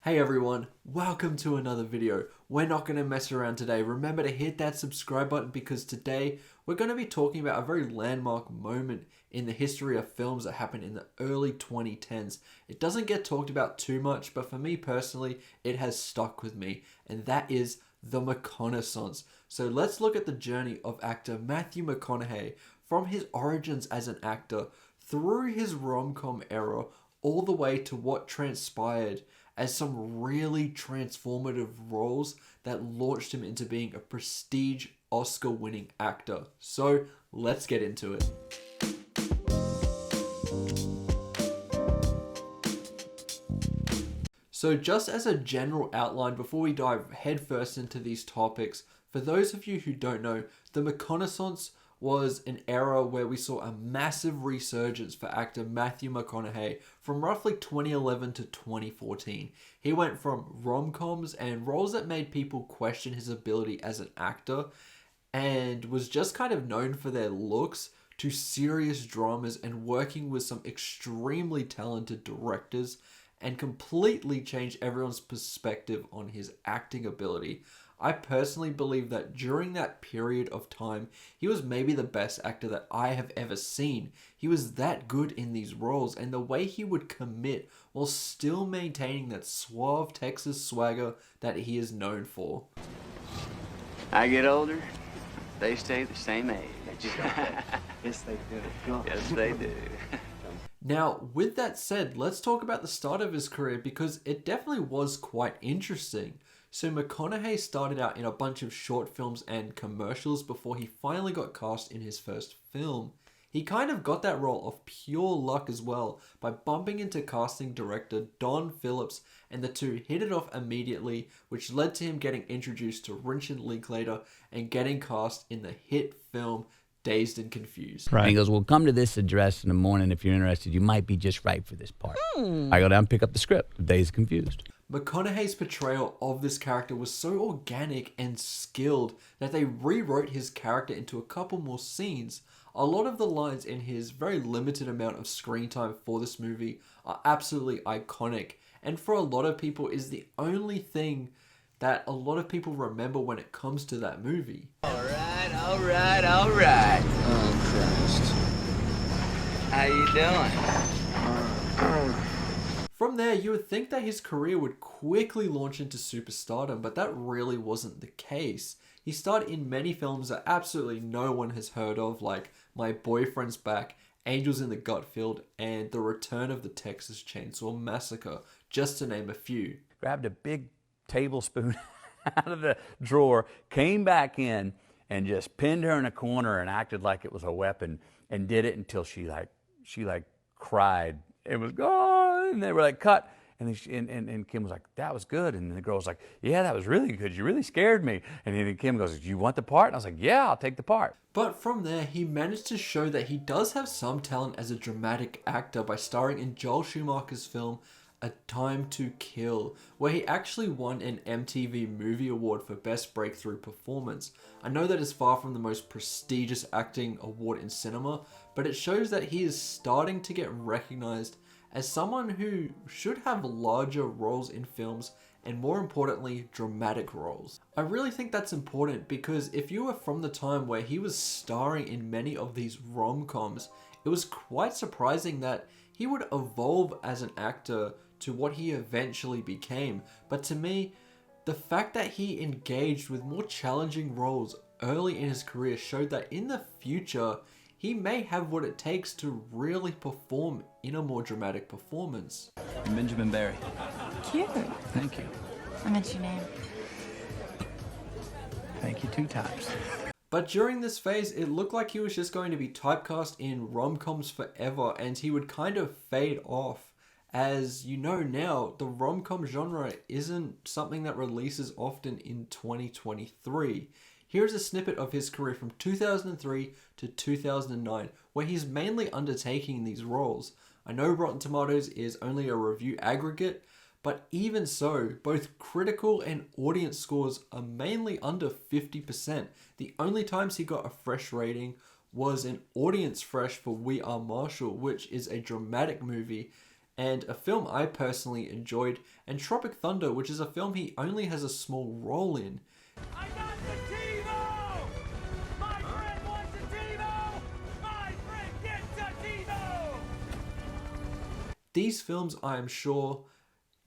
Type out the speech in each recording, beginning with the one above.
Hey everyone, welcome to another video. We're not going to mess around today. Remember to hit that subscribe button because today we're going to be talking about a very landmark moment in the history of films that happened in the early 2010s. It doesn't get talked about too much, but for me personally, it has stuck with me, and that is the McConaissance. So let's look at the journey of actor Matthew McConaughey from his origins as an actor through his rom-com era all the way to what transpired as some really transformative roles that launched him into being a prestige Oscar-winning actor. So let's get into it. So just as a general outline before we dive headfirst into these topics, for those of you who don't know, the McConaissance was an era where we saw a massive resurgence for actor Matthew McConaughey from roughly 2011 to 2014. He went from rom-coms and roles that made people question his ability as an actor and was just kind of known for their looks to serious dramas and working with some extremely talented directors and completely changed everyone's perspective on his acting ability. I personally believe that during that period of time, he was maybe the best actor that I have ever seen. He was that good in these roles, and the way he would commit while still maintaining that suave Texas swagger that he is known for. I get older, they stay the same age. Yes, they do. Yes, they do. Now, with that said, let's talk about the start of his career because it definitely was quite interesting. So McConaughey started out in a bunch of short films and commercials before he finally got cast in his first film. He kind of got that role of pure luck as well by bumping into casting director Don Phillips, and the two hit it off immediately, which led to him getting introduced to Richard Linklater and getting cast in the hit film Dazed and Confused. Right. And he goes, well, come to this address in the morning if you're interested. You might be just right for this part. I go down and pick up the script, Dazed and Confused. McConaughey's portrayal of this character was so organic and skilled that they rewrote his character into a couple more scenes. A lot of the lines in his very limited amount of screen time for this movie are absolutely iconic, and for a lot of people is the only thing that a lot of people remember when it comes to that movie. All right. Oh, Christ. How you doing? From there, you would think that his career would quickly launch into superstardom, but that really wasn't the case. He starred in many films that absolutely no one has heard of, like My Boyfriend's Back, Angels in the Gutfield, and The Return of the Texas Chainsaw Massacre, just to name a few. Grabbed a big tablespoon out of the drawer, came back in, and just pinned her in a corner and acted like it was a weapon, and did it until she cried. It was gone, and they were like, cut. And then Kim was like, that was good. And the girl was like, yeah, that was really good. You really scared me. And then Kim goes, do you want the part? And I was like, yeah, I'll take the part. But from there, he managed to show that he does have some talent as a dramatic actor by starring in Joel Schumacher's film A Time to Kill, where he actually won an MTV Movie Award for Best Breakthrough Performance. I know that is far from the most prestigious acting award in cinema, but it shows that he is starting to get recognized as someone who should have larger roles in films and, more importantly, dramatic roles. I really think that's important because if you were from the time where he was starring in many of these rom-coms, it was quite surprising that he would evolve as an actor to what he eventually became. But to me, the fact that he engaged with more challenging roles early in his career showed that in the future, he may have what it takes to really perform in a more dramatic performance. Benjamin Barry. Cute. Thank you. I meant your name. Thank you 2 times. But during this phase, it looked like he was just going to be typecast in rom-coms forever, and he would kind of fade off. As you know now, the rom-com genre isn't something that releases often in 2023. Here's a snippet of his career from 2003 to 2009, where he's mainly undertaking these roles. I know Rotten Tomatoes is only a review aggregate, but even so, both critical and audience scores are mainly under 50%. The only times he got a fresh rating was an audience fresh for We Are Marshall, which is a dramatic movie and a film I personally enjoyed, and Tropic Thunder, which is a film he only has a small role in. I got the TiVo! My friend wants a TiVo! My friend gets a TiVo! These films, I am sure,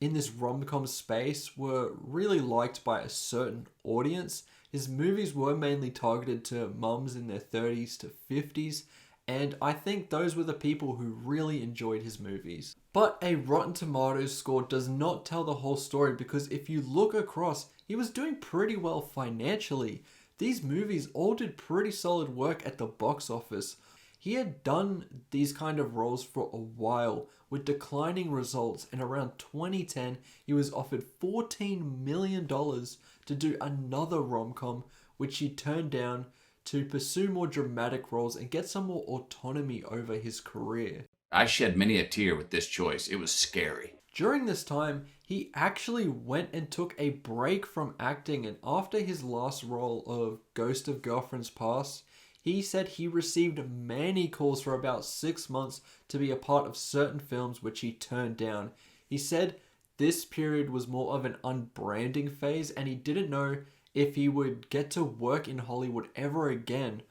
in this rom-com space were really liked by a certain audience. His movies were mainly targeted to mums in their 30s to 50s, and I think those were the people who really enjoyed his movies. But a Rotten Tomatoes score does not tell the whole story, because if you look across, he was doing pretty well financially. These movies all did pretty solid work at the box office. He had done these kind of roles for a while with declining results, and around 2010 he was offered $14 million to do another rom-com, which he turned down to pursue more dramatic roles and get some more autonomy over his career. I shed many a tear with this choice. It was scary. During this time, he actually went and took a break from acting, and after his last role of Ghost of Girlfriend's Past, he said he received many calls for about 6 months to be a part of certain films which he turned down. He said this period was more of an unbranding phase, and he didn't know if he would get to work in Hollywood ever again.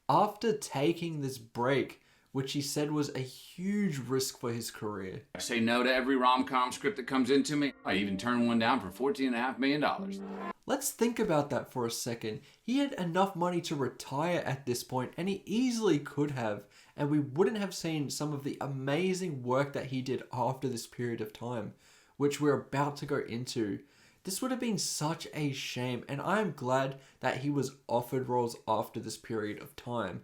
After taking this break, which he said was a huge risk for his career. I say no to every rom-com script that comes into me. I even turned one down for $14.5 million. Let's think about that for a second. He had enough money to retire at this point, and he easily could have, and we wouldn't have seen some of the amazing work that he did after this period of time, which we're about to go into. This would have been such a shame, and I am glad that he was offered roles after this period of time.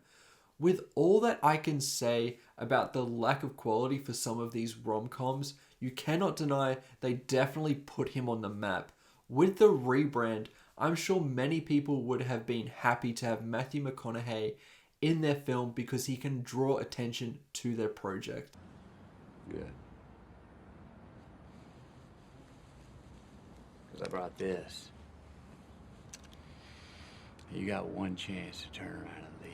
With all that I can say about the lack of quality for some of these rom-coms, you cannot deny they definitely put him on the map. With the rebrand, I'm sure many people would have been happy to have Matthew McConaughey in their film because he can draw attention to their project. Good. Because I brought this. You got one chance to turn around and leave.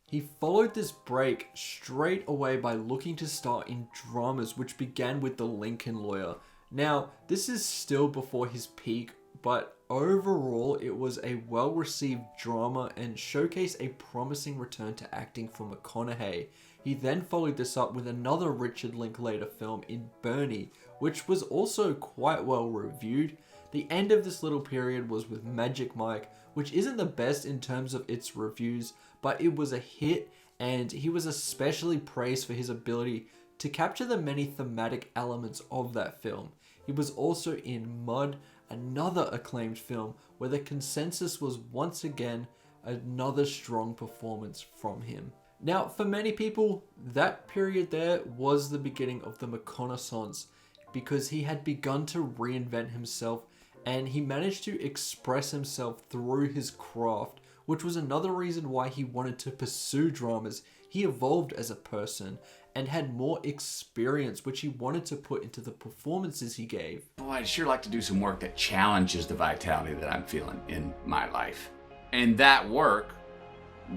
He followed this break straight away by looking to star in dramas, which began with The Lincoln Lawyer. Now, this is still before his peak, but overall it was a well-received drama and showcased a promising return to acting for McConaughey. He then followed this up with another Richard Linklater film in Bernie, which was also quite well reviewed. The end of this little period was with Magic Mike, which isn't the best in terms of its reviews, but it was a hit, and he was especially praised for his ability to capture the many thematic elements of that film. He was also in Mud, another acclaimed film, where the consensus was once again another strong performance from him. Now, for many people, that period there was the beginning of the McConaissance, because he had begun to reinvent himself, and he managed to express himself through his craft, which was another reason why he wanted to pursue dramas. He evolved as a person and had more experience, which he wanted to put into the performances he gave. Boy, I'd sure like to do some work that challenges the vitality that I'm feeling in my life. And that work,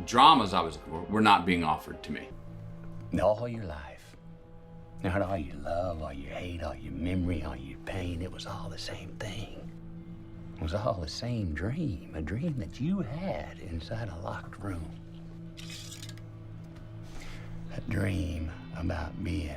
dramas were not being offered to me. All your life, not all your love, all your hate, all your memory, all your pain, it was all the same thing. It was all the same dream, a dream that you had inside a locked room. A dream about being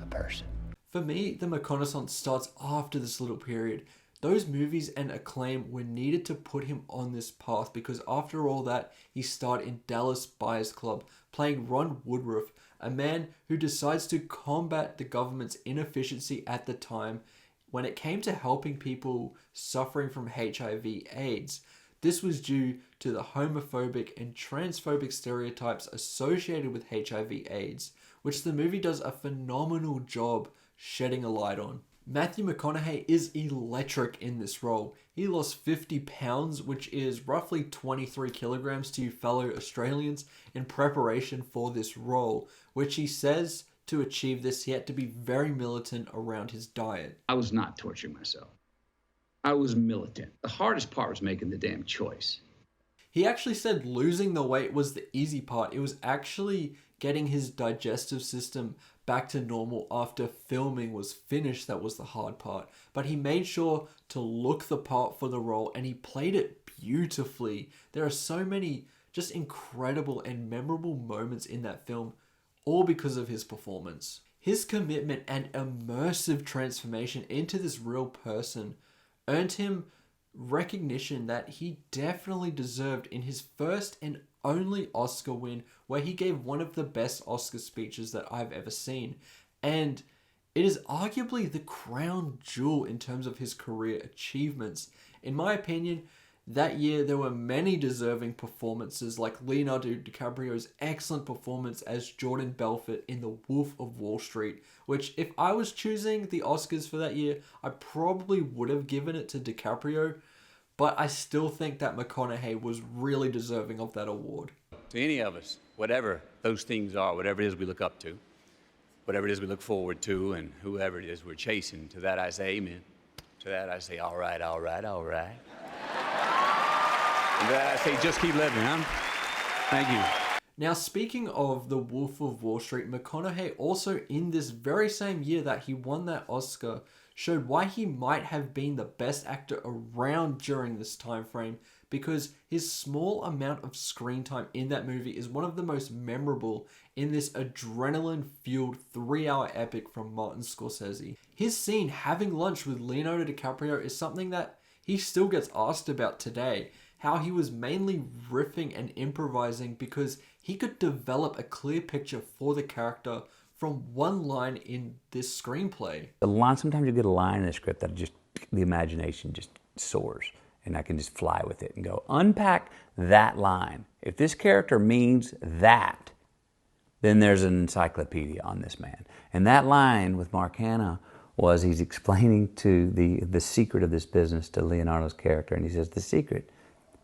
a person. For me, the McConaissance starts after this little period. Those movies and acclaim were needed to put him on this path, because after all that, he starred in Dallas Buyers Club, playing Ron Woodruff, a man who decides to combat the government's inefficiency at the time when it came to helping people suffering from HIV/AIDS. This was due to the homophobic and transphobic stereotypes associated with HIV/AIDS, which the movie does a phenomenal job shedding a light on. Matthew McConaughey is electric in this role. He lost 50 pounds, which is roughly 23 kilograms to you fellow Australians, in preparation for this role, which he says to achieve this he had to be very militant around his diet. I was not torturing myself. I was militant. The hardest part was making the damn choice. He actually said losing the weight was the easy part. It was actually getting his digestive system back to normal after filming was finished. That was the hard part. But he made sure to look the part for the role, and he played it beautifully. There are so many just incredible and memorable moments in that film, all because of his performance. His commitment and immersive transformation into this real person earned him recognition that he definitely deserved in his first and only Oscar win, where he gave one of the best Oscar speeches that I've ever seen. And it is arguably the crown jewel in terms of his career achievements. In my opinion, that year there were many deserving performances, like Leonardo DiCaprio's excellent performance as Jordan Belfort in The Wolf of Wall Street, which if I was choosing the Oscars for that year, I probably would have given it to DiCaprio, but I still think that McConaughey was really deserving of that award. To any of us, whatever those things are, whatever it is we look up to, whatever it is we look forward to, and whoever it is we're chasing, to that I say amen. To that I say, all right, all right, all right. And to that I say, just keep living, huh? Thank you. Now, speaking of The Wolf of Wall Street, McConaughey also in this very same year that he won that Oscar showed why he might have been the best actor around during this time frame, because his small amount of screen time in that movie is one of the most memorable in this adrenaline-fueled 3-hour epic from Martin Scorsese. His scene having lunch with Leonardo DiCaprio is something that he still gets asked about today, how he was mainly riffing and improvising because he could develop a clear picture for the character from one line in this screenplay. The line, sometimes you get a line in a script that just, the imagination just soars, and I can just fly with it and go, unpack that line. If this character means that, then there's an encyclopedia on this man. And that line with Mark Hanna was he's explaining to the secret of this business to Leonardo's character, and he says, the secret,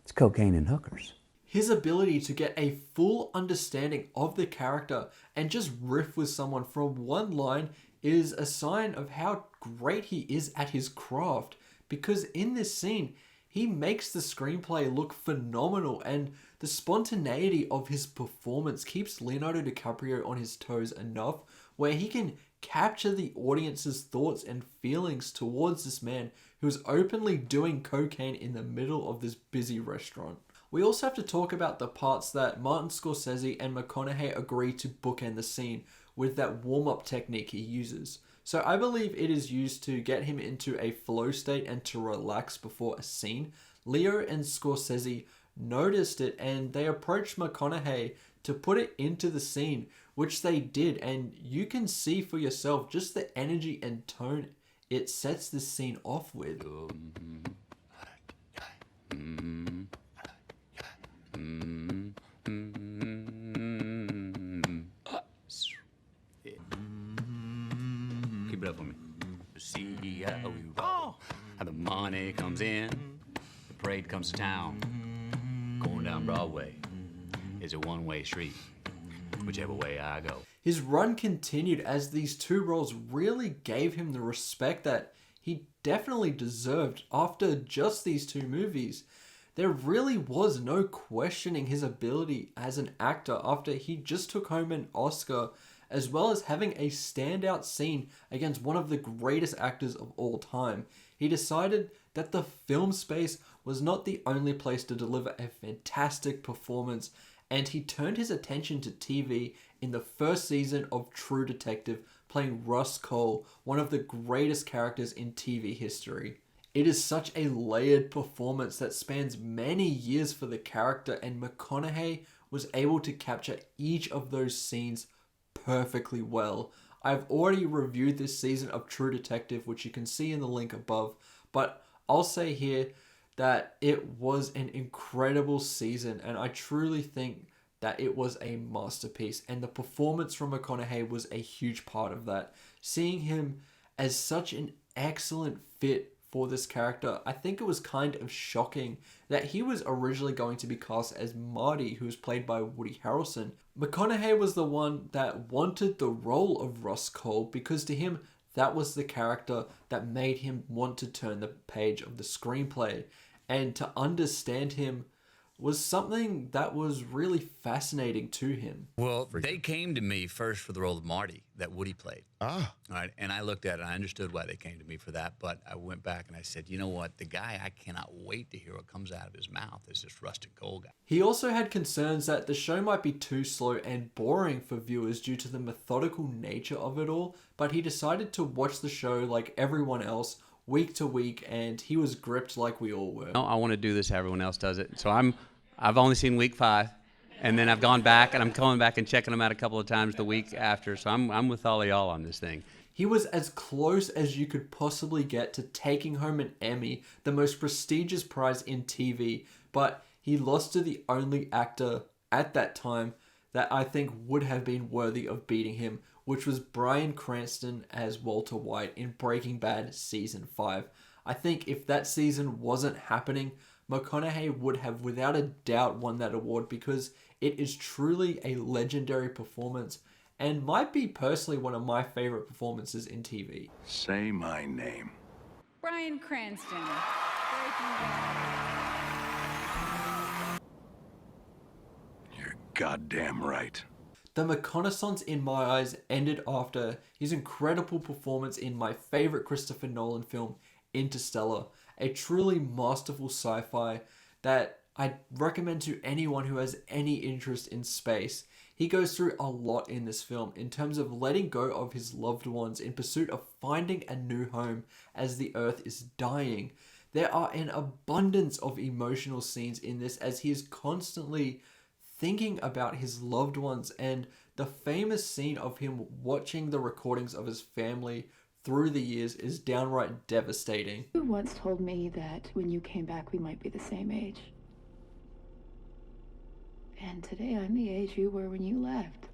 it's cocaine and hookers. His ability to get a full understanding of the character and just riff with someone from one line is a sign of how great he is at his craft, because in this scene, he makes the screenplay look phenomenal, and the spontaneity of his performance keeps Leonardo DiCaprio on his toes enough where he can capture the audience's thoughts and feelings towards this man who is openly doing cocaine in the middle of this busy restaurant. We also have to talk about the parts that Martin Scorsese and McConaughey agree to bookend the scene with that warm-up technique he uses. So I believe it is used to get him into a flow state and to relax before a scene. Leo and Scorsese noticed it and they approached McConaughey to put it into the scene, which they did, and you can see for yourself just the energy and tone it sets this scene off with. Keep it up for me. See how we roll. How the money comes in, the parade comes to town. Going down Broadway is a one-way street, whichever way I go. His run continued as these two roles really gave him the respect that he definitely deserved after just these two movies. There really was no questioning his ability as an actor after he just took home an Oscar, as well as having a standout scene against one of the greatest actors of all time. He decided that the film space was not the only place to deliver a fantastic performance, and he turned his attention to TV in the first season of True Detective, playing Russ Cole, one of the greatest characters in TV history. It is such a layered performance that spans many years for the character, and McConaughey was able to capture each of those scenes perfectly well. I've already reviewed this season of True Detective, which you can see in the link above, but I'll say here that it was an incredible season, and I truly think that it was a masterpiece, and the performance from McConaughey was a huge part of that. Seeing him as such an excellent fit for this character, I think it was kind of shocking that he was originally going to be cast as Marty, who was played by Woody Harrelson. McConaughey was the one that wanted the role of Russ Cole because to him, that was the character that made him want to turn the page of the screenplay. And to understand him was something that was really fascinating to him. Well, they came to me first for the role of Marty that Woody played. Ah. All right, and I looked at it and I understood why they came to me for that, but I went back and I said, you know what, the guy I cannot wait to hear what comes out of his mouth is this rustic coal guy. He also had concerns that the show might be too slow and boring for viewers due to the methodical nature of it all, but he decided to watch the show like everyone else, week to week, and he was gripped like we all were. No, I want to do this how everyone else does it. So I've only seen week 5, and then I've gone back and I'm coming back and checking them out a couple of times the week after. So I'm with all of y'all on this thing. He was as close as you could possibly get to taking home an Emmy, the most prestigious prize in TV, but he lost to the only actor at that time that I think would have been worthy of beating him, which was Bryan Cranston as Walter White in Breaking Bad Season 5. I think if that season wasn't happening, McConaughey would have without a doubt won that award because it is truly a legendary performance and might be personally one of my favorite performances in TV. Say my name. Bryan Cranston. Breaking Bad. You're goddamn right. The McConaissance in my eyes ended after his incredible performance in my favorite Christopher Nolan film, Interstellar, a truly masterful sci-fi that I recommend to anyone who has any interest in space. He goes through a lot in this film in terms of letting go of his loved ones in pursuit of finding a new home as the Earth is dying. There are an abundance of emotional scenes in this as he is constantly thinking about his loved ones, and the famous scene of him watching the recordings of his family through the years is downright devastating. You once told me that when you came back we might be the same age. And today I'm the age you were when you left.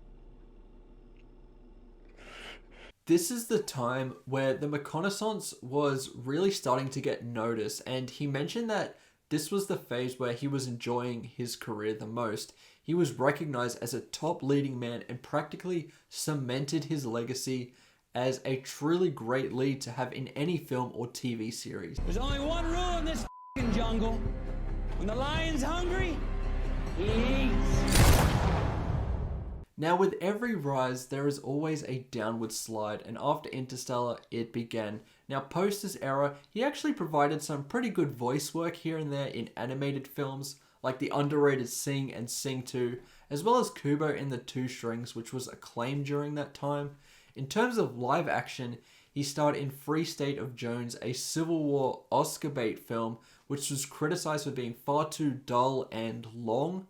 This is the time where the McConaissance was really starting to get noticed, and he mentioned that this was the phase where he was enjoying his career the most. He was recognized as a top leading man and practically cemented his legacy as a truly great lead to have in any film or TV series. There's only one rule in this jungle. When the lion's hungry, he eats. Now, with every rise, there is always a downward slide, and after Interstellar, it began. Now, post this era, he actually provided some pretty good voice work here and there in animated films, like the underrated Sing and Sing 2, as well as Kubo in the Two Strings, which was acclaimed during that time. In terms of live action, he starred in Free State of Jones, a Civil War Oscar bait film, which was criticized for being far too dull and long.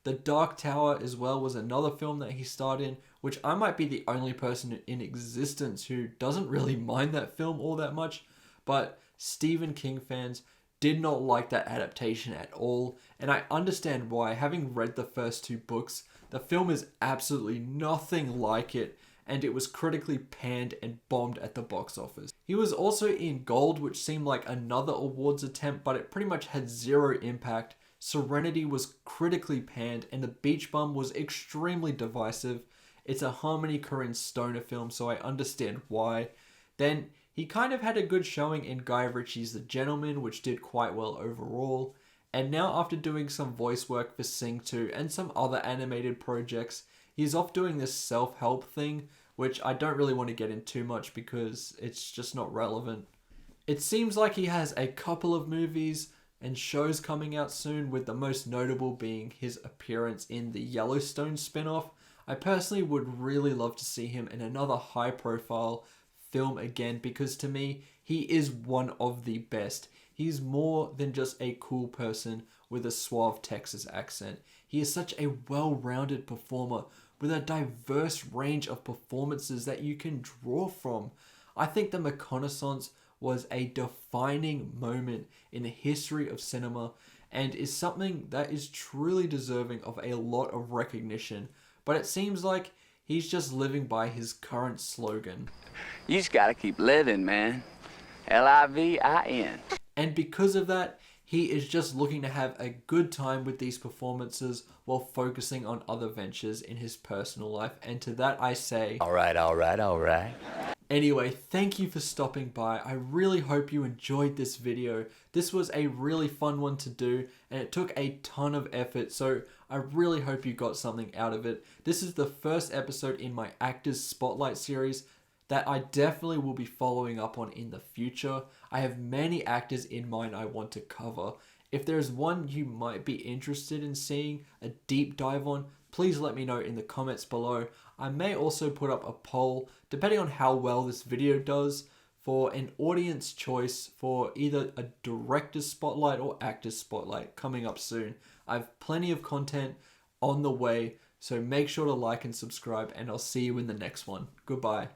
The Dark Tower as well was another film that he starred in, which I might be the only person in existence who doesn't really mind that film all that much, but Stephen King fans did not like that adaptation at all, and I understand why. Having read the first 2 books, the film is absolutely nothing like it, and it was critically panned and bombed at the box office. He was also in Gold, which seemed like another awards attempt, but it pretty much had zero impact. Serenity was critically panned, and The Beach Bum was extremely divisive. It's a Harmony Korine stoner film, so I understand why. Then he kind of had a good showing in Guy Ritchie's The Gentleman, which did quite well overall. And now after doing some voice work for Sing 2 and some other animated projects, he's off doing this self-help thing, which I don't really want to get in too much because it's just not relevant. It seems like he has a couple of movies and shows coming out soon, with the most notable being his appearance in the Yellowstone spin-off. I personally would really love to see him in another high-profile film again, because to me, he is one of the best. He's more than just a cool person with a suave Texas accent. He is such a well-rounded performer with a diverse range of performances that you can draw from. I think the McConaissance was a defining moment in the history of cinema and is something that is truly deserving of a lot of recognition. But it seems like he's just living by his current slogan. You just gotta keep living, man. Livin. And because of that, he is just looking to have a good time with these performances while focusing on other ventures in his personal life. And to that I say, All right, all right, all right. Anyway, thank you for stopping by. I really hope you enjoyed this video. This was a really fun one to do, and it took a ton of effort, so I really hope you got something out of it. This is the first episode in my Actors Spotlight series that I definitely will be following up on in the future. I have many actors in mind I want to cover. If there's one you might be interested in seeing a deep dive on, please let me know in the comments below. I may also put up a poll, depending on how well this video does, for an audience choice for either a director's spotlight or actor's spotlight coming up soon. I have plenty of content on the way, so make sure to like and subscribe, and I'll see you in the next one. Goodbye.